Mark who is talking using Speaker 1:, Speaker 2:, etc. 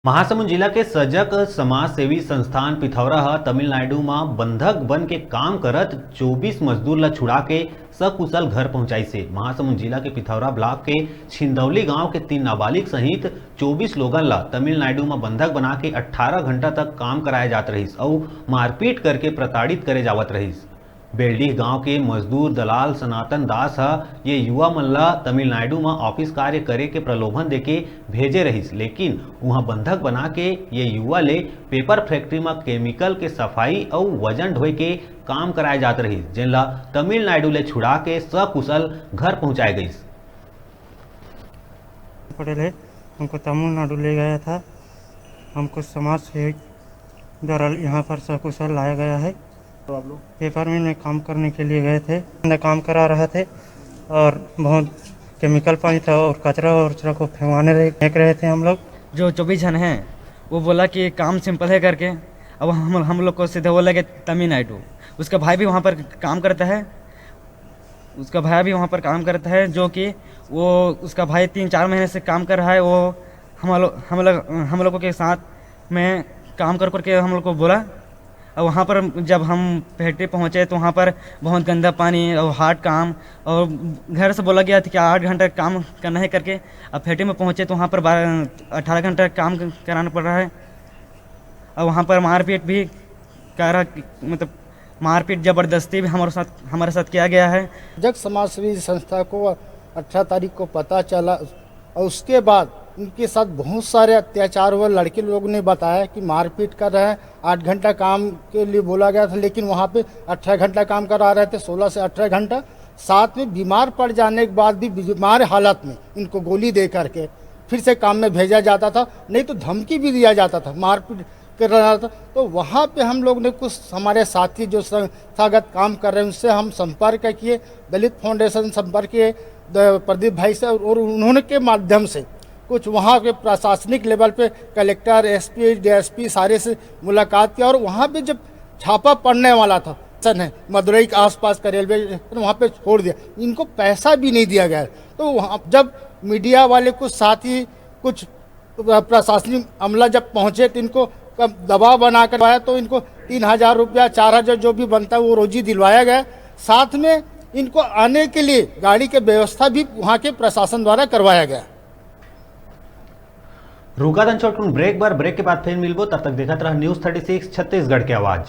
Speaker 1: महासमुंद जिला के सजग समाज सेवी संस्थान पिथौरा तमिलनाडु में बंधक बन के काम करत 24 मजदूर ला छुड़ा के सकुशल घर पहुंचाई से महासमुंद जिला के पिथौरा ब्लॉक के छिंदौली गांव के 3 नाबालिग सहित 24 लोगन ला तमिलनाडु में बंधक बना के 18 घंटा तक काम कराए जात रहीस और मारपीट करके प्रताड़ित करे जावत रहीस। बेलडीह गांव के मजदूर दलाल सनातन दास ये युवा मन ला तमिलनाडु में ऑफिस कार्य करे के प्रलोभन देके भेजे रहीस, लेकिन वहां बंधक बना के ये युवा ले पेपर फैक्ट्री में केमिकल के सफाई और वजन ढोए के काम कराए जात रहीस, जिन ला तमिलनाडु ले छुड़ा के सकुशल घर पहुंचाए गईस।
Speaker 2: पटेल है, हमको तमिलनाडु ले गया था। हमको समाज सेवक द्वारा यहाँ पर सकुशल लाया गया है। तो आप लोग पेपर मिल में काम करने के लिए गए थे, काम करा रहे थे और बहुत केमिकल पानी था और कचरा को फेंक रहे थे। हम लोग
Speaker 3: जो 24 जन हैं वो बोला कि काम सिंपल है करके, अब हम लोग को सीधे बोला कि तमिलनाडु। उसका भाई भी वहाँ पर काम करता है, जो कि वो उसका भाई 3-4 महीने से काम कर रहा है। वो हम लोगों के साथ में काम करके हम लोग को बोला। और वहाँ पर जब हम फैक्ट्री पहुँचे तो वहाँ पर बहुत गंदा पानी और हार्ड काम, और घर से बोला गया था कि 8 घंटा काम करना है करके। अब फैक्ट्री में पहुँचे तो वहाँ पर 18 घंटा काम कराना पड़ रहा है। और वहाँ पर मारपीट भी मतलब मारपीट ज़बरदस्ती भी हमारे साथ किया गया है।
Speaker 4: जग समाज सेवी संस्था को 18 तारीख को पता चला और उसके बाद उनके साथ बहुत सारे अत्याचार हुए। लड़के लोग ने बताया कि मारपीट कर रहे हैं। 8 घंटा काम के लिए बोला गया था, लेकिन वहाँ पे 18 घंटा काम करा रहे थे, 16 से 18 घंटा। साथ में बीमार पड़ जाने के बाद भी बीमार हालत में इनको गोली दे करके फिर से काम में भेजा जाता था, नहीं तो धमकी भी दिया जाता था, मारपीट कर रहा था। तो वहाँ पे हम लोग ने कुछ हमारे साथी जो संस्थागत काम कर रहे हैं उनसे हम संपर्क किए, दलित फाउंडेशन संपर्क किए प्रदीप भाई से, और उन्होंने के माध्यम से कुछ वहाँ के प्रशासनिक लेवल पे कलेक्टर, एसपी, डीएसपी सारे से मुलाकात किया। और वहाँ पे जब छापा पड़ने वाला था मदुरई के आसपास का रेलवे वहाँ पे छोड़ दिया, इनको पैसा भी नहीं दिया गया। तो वहाँ जब मीडिया वाले कुछ साथी कुछ प्रशासनिक अमला जब पहुँचे तो इनको दबाव बना कर आया, तो इनको 3000 रुपया 4000 जो भी बनता है वो रोजी दिलवाया गया। साथ में इनको आने के लिए गाड़ी की व्यवस्था भी वहाँ के प्रशासन द्वारा करवाया गया।
Speaker 1: रुका दन छोट ब्रेक के बाद फिर मिलबो, तब तक देखत रह न्यूज़ 36 छत्तीसगढ़ के आवाज।